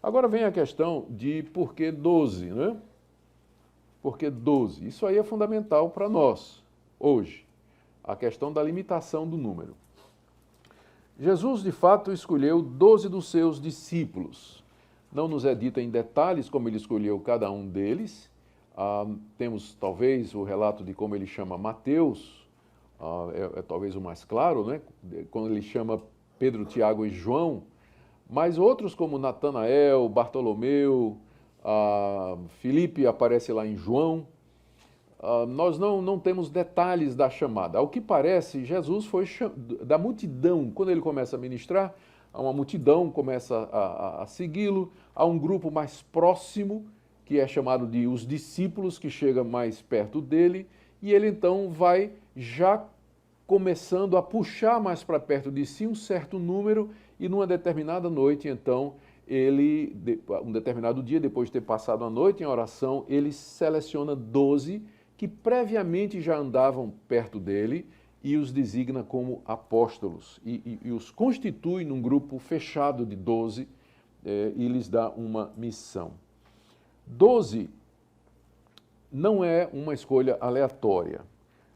Agora vem a questão de por que 12, né? Por que 12? Isso aí é fundamental para nós, hoje. A questão da limitação do número. Jesus, de fato, escolheu 12 dos seus discípulos. Não nos é dito em detalhes como ele escolheu cada um deles. Temos, talvez, o relato de como ele chama Mateus, é talvez o mais claro, né? Quando ele chama Pedro, Tiago e João, mas outros como Natanael, Bartolomeu, Filipe aparece lá em João. Nós não temos detalhes da chamada. Ao que parece, Jesus foi da multidão. Quando ele começa a ministrar, uma multidão começa a segui-lo. Há um grupo mais próximo, que é chamado de os discípulos, que chega mais perto dele. E ele então vai já começando a puxar mais para perto de si um certo número. E numa determinada noite, então, um determinado dia, depois de ter passado a noite em oração, ele seleciona 12 que previamente já andavam perto dele e os designa como apóstolos e os constitui num grupo fechado de 12 e lhes dá uma missão. 12 não é uma escolha aleatória.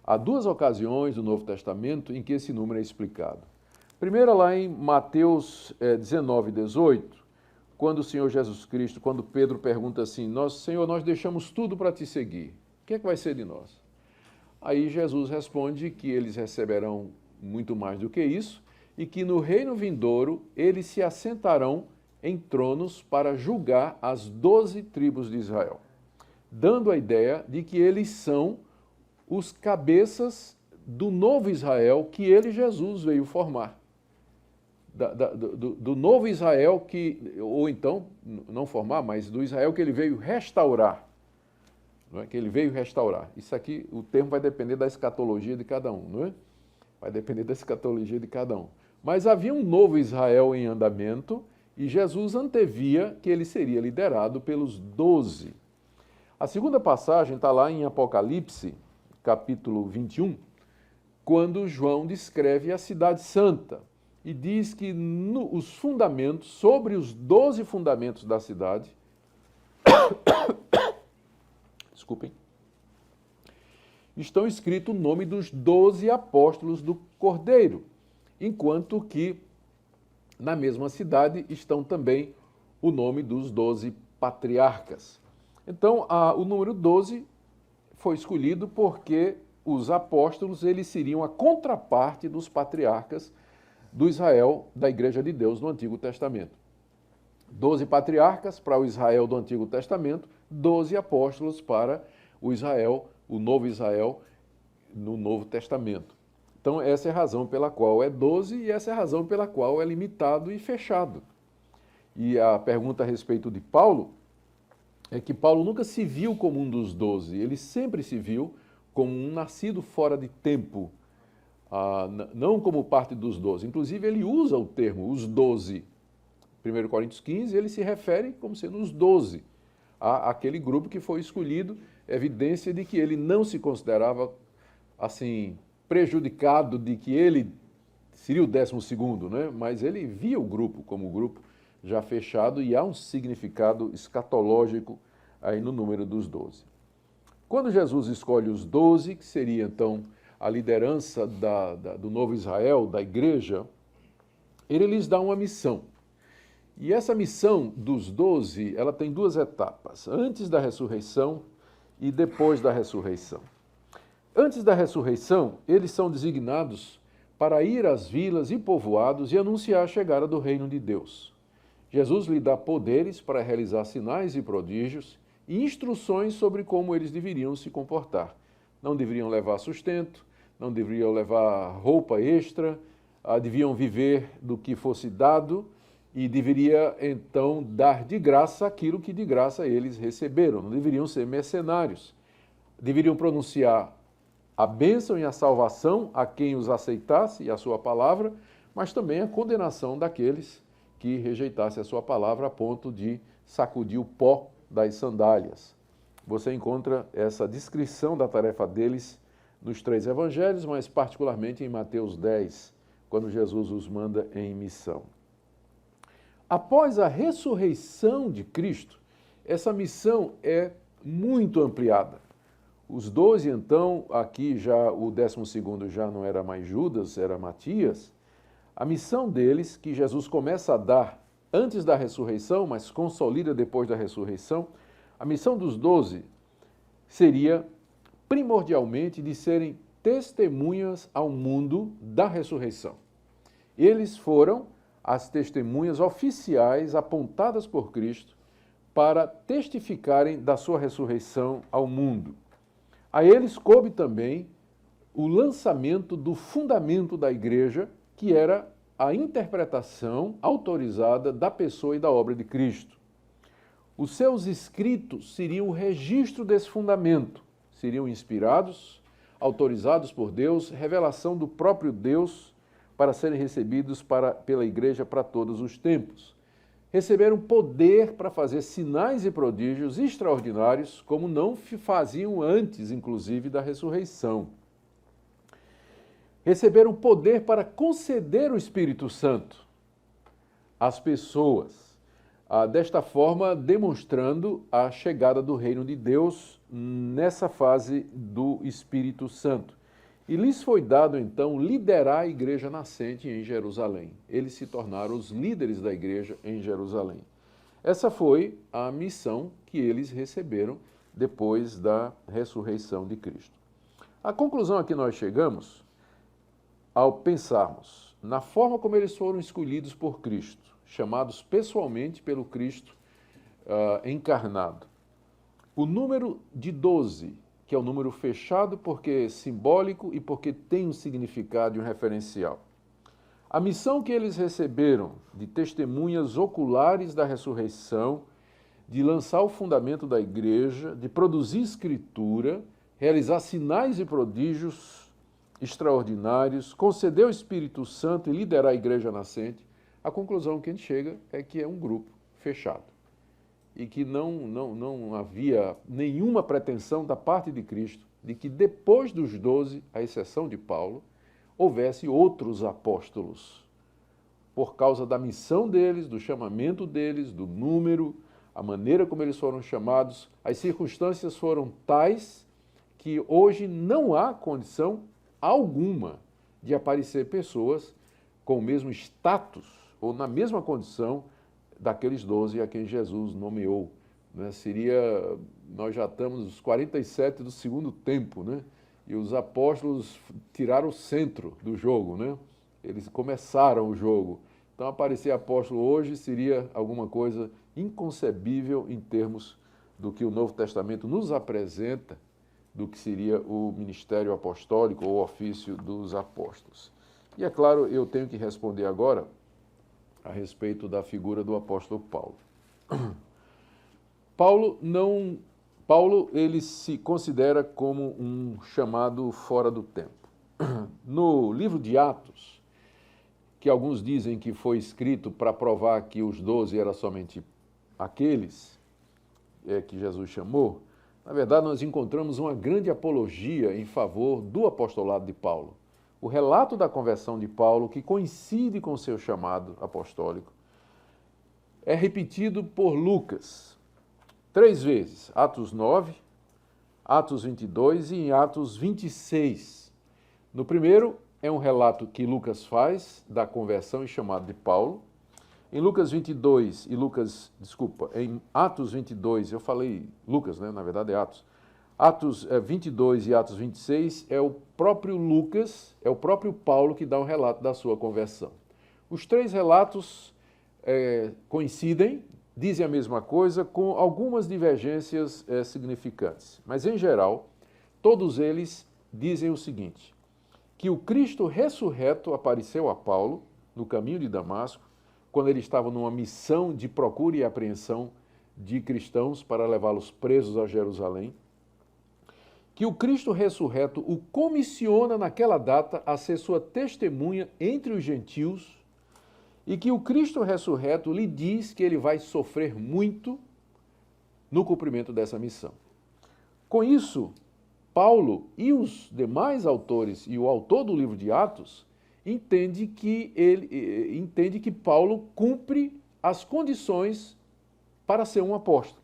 Há duas ocasiões do Novo Testamento em que esse número é explicado. Primeira lá em Mateus 19, 18, quando o Senhor Jesus Cristo, quando Pedro pergunta assim, Senhor, nós deixamos tudo para te seguir. O que é que vai ser de nós? Aí Jesus responde que eles receberão muito mais do que isso e que no reino vindouro eles se assentarão em tronos para julgar as 12 tribos de Israel, dando a ideia de que eles são os cabeças do novo Israel que ele, Jesus, veio formar. Do novo Israel ou então, não formar, mas do Israel que ele veio restaurar. Não é? Que ele veio restaurar. Isso aqui, o termo vai depender da escatologia de cada um, não é? Vai depender da escatologia de cada um. Mas havia um novo Israel em andamento e Jesus antevia que ele seria liderado pelos 12. A segunda passagem está lá em Apocalipse, capítulo 21, quando João descreve a cidade santa e diz que os fundamentos, sobre os 12 fundamentos da cidade, desculpem, estão escritos o nome dos 12 apóstolos do Cordeiro, enquanto que na mesma cidade estão também o nome dos 12 patriarcas. Então, o número 12 foi escolhido porque os apóstolos eles seriam a contraparte dos patriarcas do Israel da Igreja de Deus no Antigo Testamento. 12 patriarcas para o Israel do Antigo Testamento, 12 apóstolos para o Israel, o novo Israel, no Novo Testamento. Então, essa é a razão pela qual é 12 e essa é a razão pela qual é limitado e fechado. E a pergunta a respeito de Paulo é que Paulo nunca se viu como um dos 12, ele sempre se viu como um nascido fora de tempo, não como parte dos 12. Inclusive, ele usa o termo, os 12. 1 Coríntios 15, ele se refere como sendo os 12, aquele grupo que foi escolhido, evidência de que ele não se considerava assim prejudicado de que ele seria o 12º, né? Mas ele via o grupo como um grupo já fechado e há um significado escatológico aí no número dos 12. Quando Jesus escolhe os 12, que seria então a liderança do novo Israel, da igreja, ele lhes dá uma missão. E essa missão dos 12, ela tem duas etapas, antes da ressurreição e depois da ressurreição. Antes da ressurreição, eles são designados para ir às vilas e povoados e anunciar a chegada do reino de Deus. Jesus lhe dá poderes para realizar sinais e prodígios e instruções sobre como eles deveriam se comportar. Não deveriam levar sustento, não deveriam levar roupa extra, deviam viver do que fosse dado e deveria, então, dar de graça aquilo que de graça eles receberam. Não deveriam ser mercenários. Deveriam pronunciar a bênção e a salvação a quem os aceitasse e a sua palavra, mas também a condenação daqueles que rejeitasse a sua palavra a ponto de sacudir o pó das sandálias. Você encontra essa descrição da tarefa deles nos 3 evangelhos, mas particularmente em Mateus 10, quando Jesus os manda em missão. Após a ressurreição de Cristo, essa missão é muito ampliada. Os 12, então, aqui já o 12º já não era mais Judas, era Matias. A missão deles, que Jesus começa a dar antes da ressurreição, mas consolida depois da ressurreição, a missão dos 12 seria primordialmente de serem testemunhas ao mundo da ressurreição. Eles foram as testemunhas oficiais apontadas por Cristo para testificarem da sua ressurreição ao mundo. A eles coube também o lançamento do fundamento da igreja, que era a interpretação autorizada da pessoa e da obra de Cristo. Os seus escritos seriam o registro desse fundamento, seriam inspirados, autorizados por Deus, revelação do próprio Deus para serem recebidos pela igreja para todos os tempos. Receberam poder para fazer sinais e prodígios extraordinários, como não faziam antes, inclusive, da ressurreição. Receberam poder para conceder o Espírito Santo às pessoas, desta forma demonstrando a chegada do reino de Deus nessa fase do Espírito Santo. E lhes foi dado, então, liderar a igreja nascente em Jerusalém. Eles se tornaram os líderes da igreja em Jerusalém. Essa foi a missão que eles receberam depois da ressurreição de Cristo. A conclusão a que nós chegamos, ao pensarmos na forma como eles foram escolhidos por Cristo, chamados pessoalmente pelo Cristo encarnado. O número de 12, que é um número fechado porque é simbólico e porque tem um significado e um referencial. A missão que eles receberam de testemunhas oculares da ressurreição, de lançar o fundamento da igreja, de produzir escritura, realizar sinais e prodígios extraordinários, conceder o Espírito Santo e liderar a igreja nascente, a conclusão que a gente chega é que é um grupo fechado e que não havia nenhuma pretensão da parte de Cristo de que depois dos 12, à exceção de Paulo, houvesse outros apóstolos, por causa da missão deles, do chamamento deles, do número, a maneira como eles foram chamados, as circunstâncias foram tais que hoje não há condição alguma de aparecer pessoas com o mesmo status ou na mesma condição daqueles 12 a quem Jesus nomeou. Né? Nós já estamos nos 47 do segundo tempo, né? E os apóstolos tiraram o centro do jogo, né? Eles começaram o jogo. Então, aparecer apóstolo hoje seria alguma coisa inconcebível em termos do que o Novo Testamento nos apresenta, do que seria o ministério apostólico ou o ofício dos apóstolos. E é claro, eu tenho que responder agora a respeito da figura do apóstolo Paulo. Paulo, ele se considera como um chamado fora do tempo. No livro de Atos, que alguns dizem que foi escrito para provar que os 12 eram somente aqueles que Jesus chamou, na verdade nós encontramos uma grande apologia em favor do apostolado de Paulo. O relato da conversão de Paulo, que coincide com o seu chamado apostólico, é repetido por Lucas 3 vezes, Atos 9, Atos 22 e em Atos 26. No primeiro, é um relato que Lucas faz da conversão e chamado de Paulo. Em em Atos 22, eu falei Lucas, né? Na verdade é Atos. Atos 22 e Atos 26 é o próprio Lucas, é o próprio Paulo que dá um relato da sua conversão. Os 3 relatos coincidem, dizem a mesma coisa, com algumas divergências significantes. Mas, em geral, todos eles dizem o seguinte, que o Cristo ressurreto apareceu a Paulo no caminho de Damasco, quando ele estava numa missão de procura e apreensão de cristãos para levá-los presos a Jerusalém, que o Cristo ressurreto o comissiona naquela data a ser sua testemunha entre os gentios e que o Cristo ressurreto lhe diz que ele vai sofrer muito no cumprimento dessa missão. Com isso, Paulo e os demais autores e o autor do livro de Atos entende que Paulo cumpre as condições para ser um apóstolo.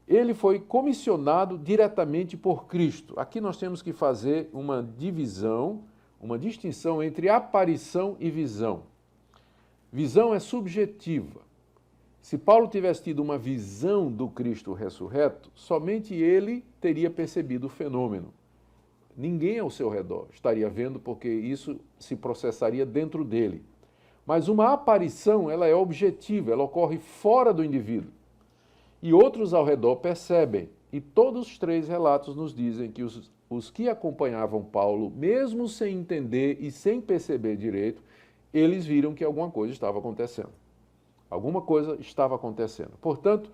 Ele foi comissionado diretamente por Cristo. Aqui nós temos que fazer uma divisão, uma distinção entre aparição e visão. Visão é subjetiva. Se Paulo tivesse tido uma visão do Cristo ressurreto, somente ele teria percebido o fenômeno. Ninguém ao seu redor estaria vendo, porque isso se processaria dentro dele. Mas uma aparição, ela é objetiva, ela ocorre fora do indivíduo. E outros ao redor percebem. E todos os três relatos nos dizem que os que acompanhavam Paulo, mesmo sem entender e sem perceber direito, eles viram que alguma coisa estava acontecendo. Alguma coisa estava acontecendo. Portanto,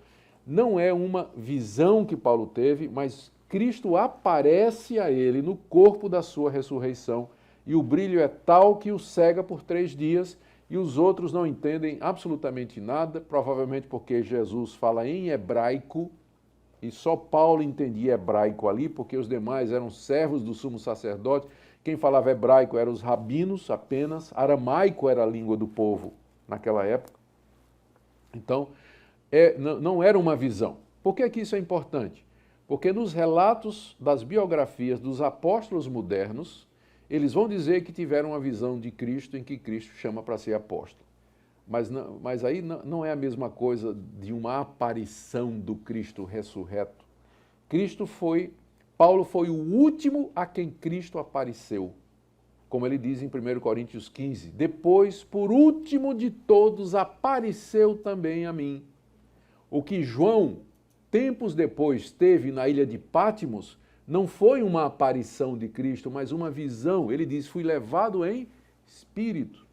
não é uma visão que Paulo teve, mas Cristo aparece a ele no corpo da sua ressurreição, e o brilho é tal que o cega por 3 dias, e os outros não entendem absolutamente nada, provavelmente porque Jesus fala em hebraico, e só Paulo entendia hebraico ali, porque os demais eram servos do sumo sacerdote. Quem falava hebraico eram os rabinos apenas, aramaico era a língua do povo naquela época. Então, não era uma visão. Por que isso é importante? Porque nos relatos das biografias dos apóstolos modernos, eles vão dizer que tiveram uma visão de Cristo em que Cristo chama para ser apóstolo. Mas aí não é a mesma coisa de uma aparição do Cristo ressurreto. Paulo foi o último a quem Cristo apareceu. Como ele diz em 1 Coríntios 15, depois, por último de todos, apareceu também a mim. O que João, tempos depois, teve na ilha de Patmos, não foi uma aparição de Cristo, mas uma visão. Ele diz, fui levado em espírito.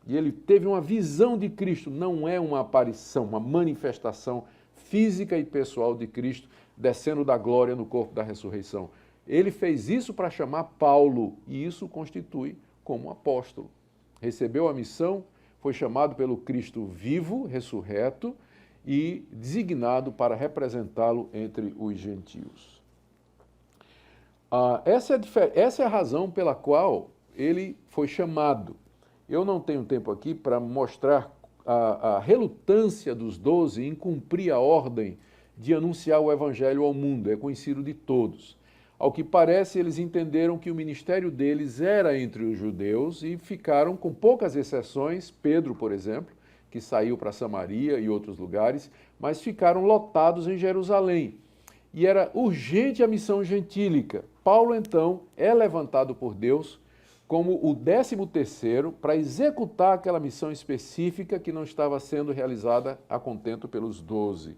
E ele teve uma visão de Cristo, não é uma aparição, uma manifestação física e pessoal de Cristo, descendo da glória no corpo da ressurreição. Ele fez isso para chamar Paulo, e isso constitui como apóstolo. Recebeu a missão, foi chamado pelo Cristo vivo, ressurreto, e designado para representá-lo entre os gentios. Essa é a razão pela qual ele foi chamado. Eu não tenho tempo aqui para mostrar a relutância dos 12 em cumprir a ordem de anunciar o evangelho ao mundo, é conhecido de todos. Ao que parece, eles entenderam que o ministério deles era entre os judeus e ficaram, com poucas exceções, Pedro, por exemplo, que saiu para Samaria e outros lugares, mas ficaram lotados em Jerusalém. E era urgente a missão gentílica. Paulo, então, é levantado por Deus como o 13º para executar aquela missão específica que não estava sendo realizada a contento pelos 12.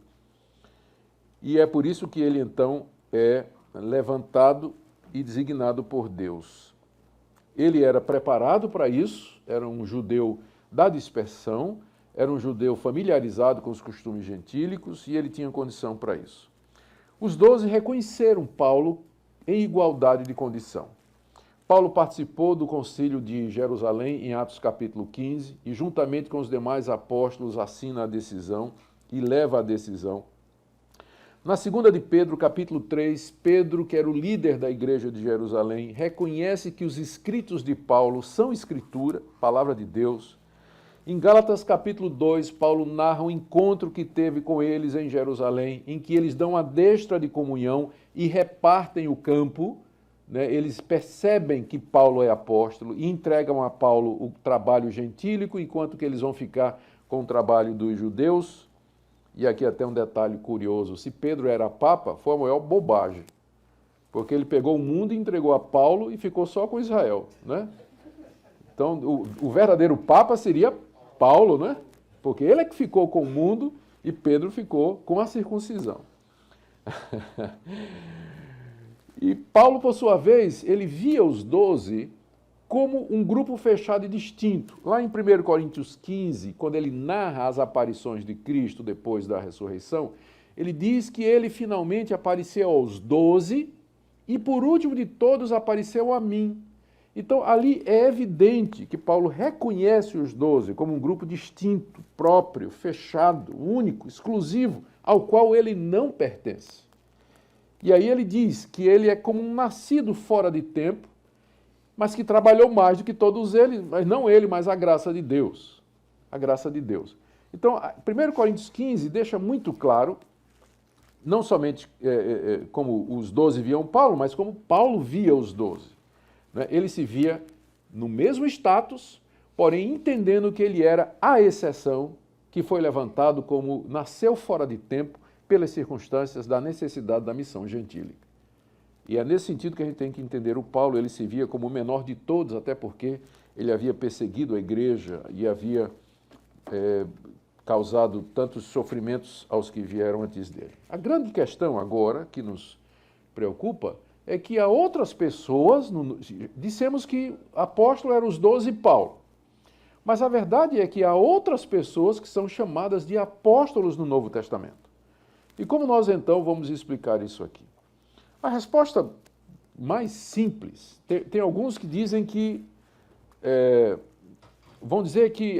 E é por isso que ele, então, é levantado e designado por Deus. Ele era preparado para isso, era um judeu da dispersão, era um judeu familiarizado com os costumes gentílicos e ele tinha condição para isso. Os 12 reconheceram Paulo em igualdade de condição. Paulo participou do concílio de Jerusalém em Atos capítulo 15 e juntamente com os demais apóstolos assina a decisão e leva a decisão. Na segunda de Pedro, capítulo 3, Pedro, que era o líder da igreja de Jerusalém, reconhece que os escritos de Paulo são escritura, palavra de Deus. Em Gálatas, capítulo 2, Paulo narra o encontro que teve com eles em Jerusalém, em que eles dão a destra de comunhão e repartem o campo, né? Eles percebem que Paulo é apóstolo e entregam a Paulo o trabalho gentílico, enquanto que eles vão ficar com o trabalho dos judeus. E aqui até um detalhe curioso, se Pedro era papa, foi a maior bobagem, porque ele pegou o mundo e entregou a Paulo e ficou só com Israel, né? Então, o verdadeiro papa seria Paulo, né? Porque ele é que ficou com o mundo e Pedro ficou com a circuncisão. E Paulo, por sua vez, ele via os 12 como um grupo fechado e distinto. Lá em 1 Coríntios 15, quando ele narra as aparições de Cristo depois da ressurreição, ele diz que ele finalmente apareceu aos 12 e, por último de todos, apareceu a mim. Então, ali é evidente que Paulo reconhece os 12 como um grupo distinto, próprio, fechado, único, exclusivo, ao qual ele não pertence. E aí ele diz que ele é como um nascido fora de tempo, mas que trabalhou mais do que todos eles, mas não ele, mas a graça de Deus. A graça de Deus. Então, 1 Coríntios 15 deixa muito claro, não somente como os 12 viam Paulo, mas como Paulo via os 12. Né? Ele se via no mesmo status, porém entendendo que ele era a exceção que foi levantado como nasceu fora de tempo pelas circunstâncias da necessidade da missão gentílica. E é nesse sentido que a gente tem que entender o Paulo. Ele se via como o menor de todos, até porque ele havia perseguido a igreja e havia causado tantos sofrimentos aos que vieram antes dele. A grande questão agora que nos preocupa é que há outras pessoas, dissemos que apóstolo eram os 12 e Paulo, mas a verdade é que há outras pessoas que são chamadas de apóstolos no Novo Testamento. E como nós então vamos explicar isso aqui? A resposta mais simples, tem alguns que dizem que, vão dizer que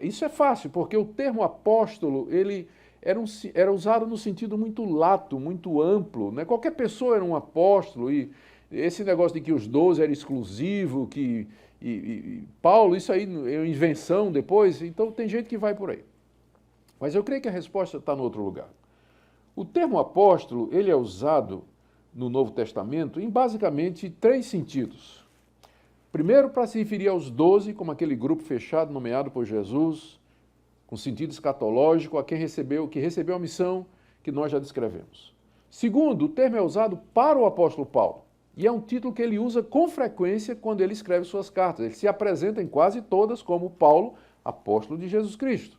isso é fácil, porque o termo apóstolo, ele era usado no sentido muito lato, muito amplo, né? Qualquer pessoa era um apóstolo, e esse negócio de que os 12 era exclusivo, e Paulo, isso aí é invenção depois, então tem gente que vai por aí. Mas eu creio que a resposta está no outro lugar. O termo apóstolo, ele é usado no Novo Testamento em basicamente 3 sentidos. Primeiro, para se referir aos 12, como aquele grupo fechado nomeado por Jesus, com sentido escatológico, que recebeu a missão que nós já descrevemos. Segundo, o termo é usado para o apóstolo Paulo, e é um título que ele usa com frequência quando ele escreve suas cartas. Ele se apresenta em quase todas como Paulo, apóstolo de Jesus Cristo.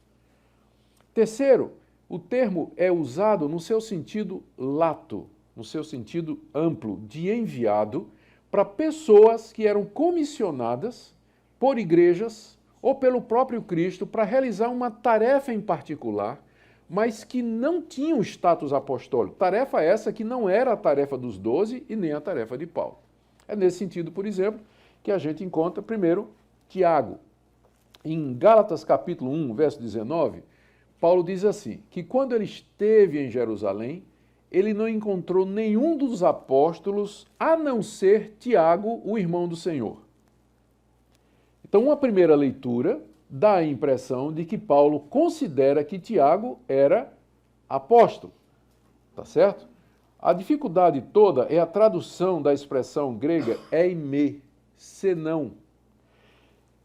Terceiro, o termo é usado no seu sentido lato, no seu sentido amplo, de enviado, para pessoas que eram comissionadas por igrejas ou pelo próprio Cristo para realizar uma tarefa em particular, mas que não tinham status apostólico. Tarefa essa que não era a tarefa dos 12 e nem a tarefa de Paulo. É nesse sentido, por exemplo, que a gente encontra primeiro Tiago. Em Gálatas capítulo 1, verso 19, Paulo diz assim, que quando ele esteve em Jerusalém, ele não encontrou nenhum dos apóstolos, a não ser Tiago, o irmão do Senhor. Então, uma primeira leitura dá a impressão de que Paulo considera que Tiago era apóstolo, tá certo? A dificuldade toda é a tradução da expressão grega eime, senão,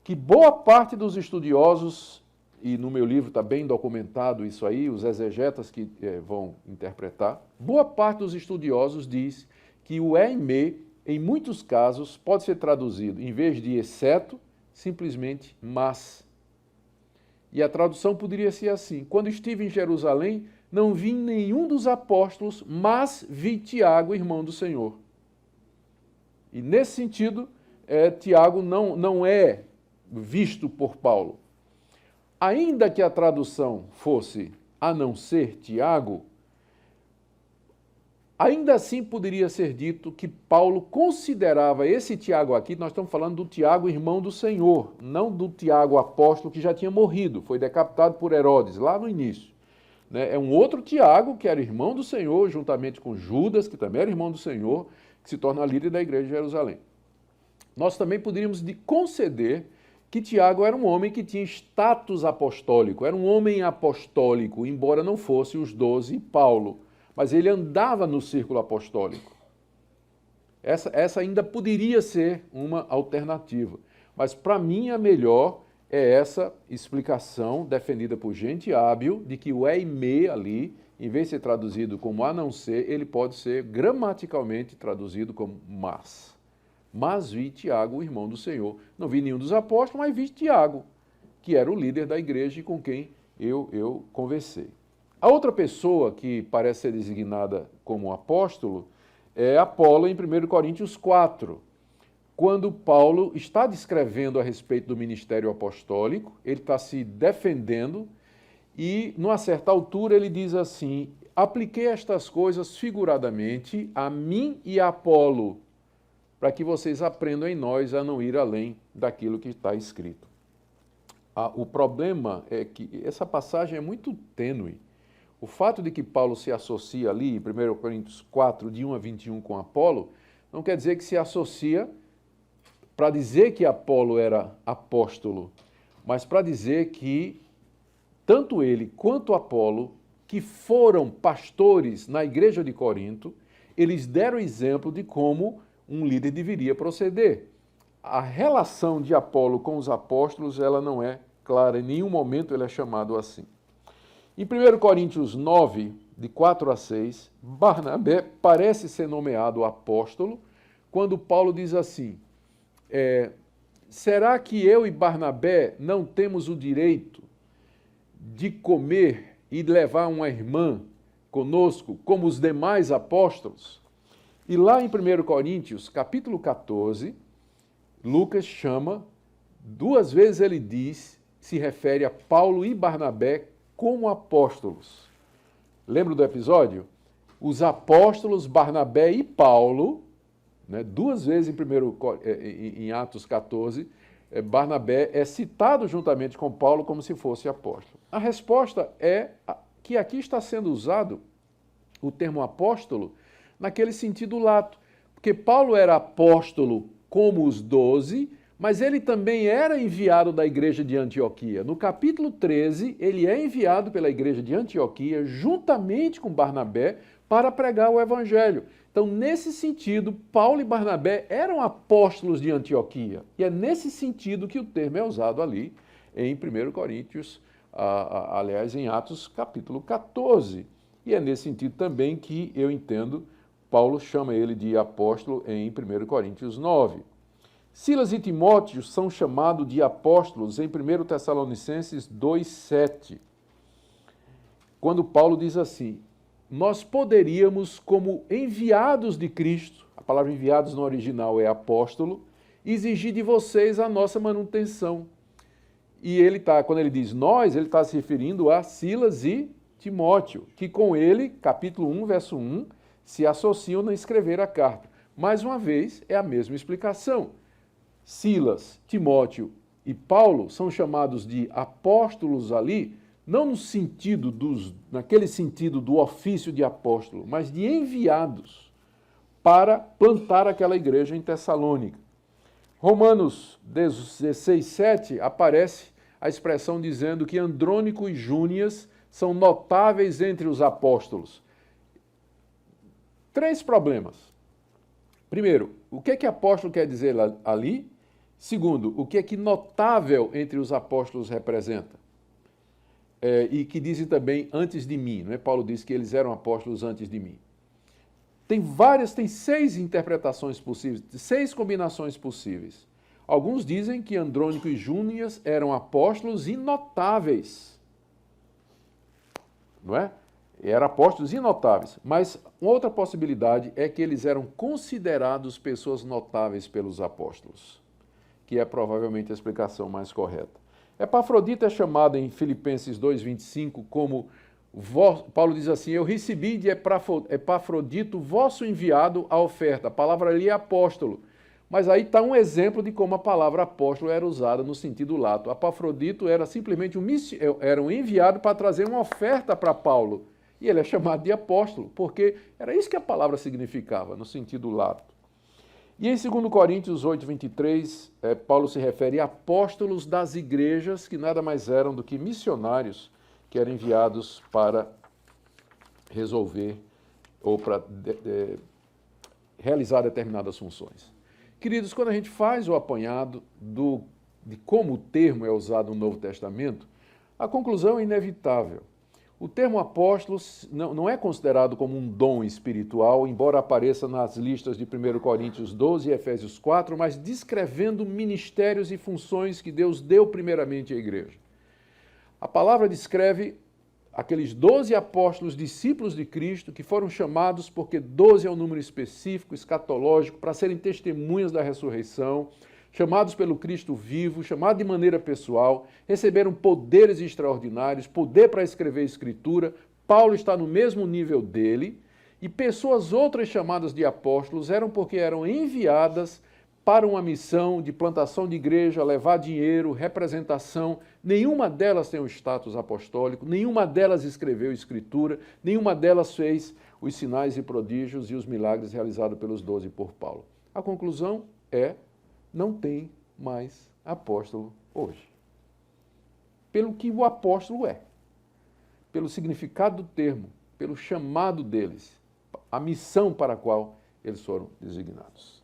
que boa parte dos estudiosos, e no meu livro está bem documentado isso aí, os exegetas que vão interpretar, boa parte dos estudiosos diz que o eime, em muitos casos, pode ser traduzido, em vez de exceto, simplesmente mas. E a tradução poderia ser assim, quando estive em Jerusalém, não vi nenhum dos apóstolos, mas vi Tiago, irmão do Senhor. E nesse sentido, Tiago não é visto por Paulo. Ainda que a tradução fosse a não ser Tiago, ainda assim poderia ser dito que Paulo considerava esse Tiago aqui, nós estamos falando do Tiago, irmão do Senhor, não do Tiago apóstolo que já tinha morrido, foi decapitado por Herodes, lá no início. É um outro Tiago, que era irmão do Senhor, juntamente com Judas, que também era irmão do Senhor, que se torna líder da igreja de Jerusalém. Nós também poderíamos conceder que Tiago era um homem que tinha status apostólico, era um homem apostólico, embora não fosse os 12 e Paulo, mas ele andava no círculo apostólico. Essa ainda poderia ser uma alternativa, mas para mim a melhor é essa explicação defendida por gente hábil de que o eime ali, em vez de ser traduzido como a não ser, ele pode ser gramaticalmente traduzido como mas. Mas vi Tiago, o irmão do Senhor. Não vi nenhum dos apóstolos, mas vi Tiago, que era o líder da igreja e com quem eu conversei. A outra pessoa que parece ser designada como apóstolo é Apolo em 1 Coríntios 4. Quando Paulo está descrevendo a respeito do ministério apostólico, ele está se defendendo e, numa certa altura, ele diz assim, apliquei estas coisas figuradamente a mim e a Apolo, para que vocês aprendam em nós a não ir além daquilo que está escrito. O problema é que essa passagem é muito tênue. O fato de que Paulo se associa ali, em 1 Coríntios 4, de 1 a 21, com Apolo, não quer dizer que se associa para dizer que Apolo era apóstolo, mas para dizer que tanto ele quanto Apolo, que foram pastores na igreja de Corinto, eles deram exemplo de como um líder deveria proceder. A relação de Apolo com os apóstolos, ela não é clara, em nenhum momento ele é chamado assim. Em 1 Coríntios 9, de 4 a 6, Barnabé parece ser nomeado apóstolo, quando Paulo diz assim, será que eu e Barnabé não temos o direito de comer e levar uma irmã conosco, como os demais apóstolos? E lá em 1 Coríntios, capítulo 14, Lucas chama, 2 vezes ele diz, se refere a Paulo e Barnabé como apóstolos. Lembra do episódio? Os apóstolos Barnabé e Paulo, né, 2 vezes em Atos 14, Barnabé é citado juntamente com Paulo como se fosse apóstolo. A resposta é que aqui está sendo usado o termo apóstolo naquele sentido lato, porque Paulo era apóstolo como os 12, mas ele também era enviado da igreja de Antioquia. No capítulo 13, ele é enviado pela igreja de Antioquia, juntamente com Barnabé, para pregar o evangelho. Então, nesse sentido, Paulo e Barnabé eram apóstolos de Antioquia. E é nesse sentido que o termo é usado ali em 1 Coríntios, aliás, em Atos capítulo 14. E é nesse sentido também que eu entendo, Paulo chama ele de apóstolo em 1 Coríntios 9. Silas e Timóteo são chamados de apóstolos em 1 Tessalonicenses 2,7, quando Paulo diz assim, nós poderíamos, como enviados de Cristo, a palavra enviados no original é apóstolo, exigir de vocês a nossa manutenção. E quando ele diz nós, ele está se referindo a Silas e Timóteo, que com ele, capítulo 1, verso 1, se associam a escrever a carta. Mais uma vez, é a mesma explicação. Silas, Timóteo e Paulo são chamados de apóstolos ali, não naquele sentido do ofício de apóstolo, mas de enviados para plantar aquela igreja em Tessalônica. Romanos 16:7 aparece a expressão dizendo que Andrônico e Júnias são notáveis entre os apóstolos. 3 problemas. Primeiro, o que apóstolo quer dizer ali? Segundo, o que notável entre os apóstolos representa? E que dizem também antes de mim, não é? Paulo diz que eles eram apóstolos antes de mim. Tem 6 interpretações possíveis, 6 combinações possíveis. Alguns dizem que Andrônico e Júnias eram apóstolos inotáveis, não é? Eram apóstolos inotáveis, mas uma outra possibilidade é que eles eram considerados pessoas notáveis pelos apóstolos, que é provavelmente a explicação mais correta. Epafrodito é chamado em Filipenses 2,25 como, Paulo diz assim, eu recebi de Epafrodito vosso enviado a oferta. A palavra ali é apóstolo, mas aí está um exemplo de como a palavra apóstolo era usada no sentido lato. Epafrodito era simplesmente era um enviado para trazer uma oferta para Paulo, e ele é chamado de apóstolo, porque era isso que a palavra significava, no sentido lato. E em 2 Coríntios 8:23, Paulo se refere a apóstolos das igrejas, que nada mais eram do que missionários que eram enviados para resolver ou para realizar determinadas funções. Queridos, quando a gente faz o apanhado de como o termo é usado no Novo Testamento, a conclusão é inevitável. O termo apóstolo não é considerado como um dom espiritual, embora apareça nas listas de 1 Coríntios 12 e Efésios 4, mas descrevendo ministérios e funções que Deus deu primeiramente à igreja. A palavra descreve aqueles 12 apóstolos, discípulos de Cristo, que foram chamados porque 12 é um número específico, escatológico, para serem testemunhas da ressurreição, chamados pelo Cristo vivo, chamados de maneira pessoal, receberam poderes extraordinários, poder para escrever a Escritura. Paulo está no mesmo nível dele, e pessoas outras chamadas de apóstolos eram porque eram enviadas para uma missão de plantação de igreja, levar dinheiro, representação. Nenhuma delas tem o status apostólico, nenhuma delas escreveu Escritura, nenhuma delas fez os sinais e prodígios e os milagres realizados pelos 12 por Paulo. A conclusão é: não tem mais apóstolo hoje. Pelo que o apóstolo é. pelo significado do termo, pelo chamado deles, a missão para a qual eles foram designados.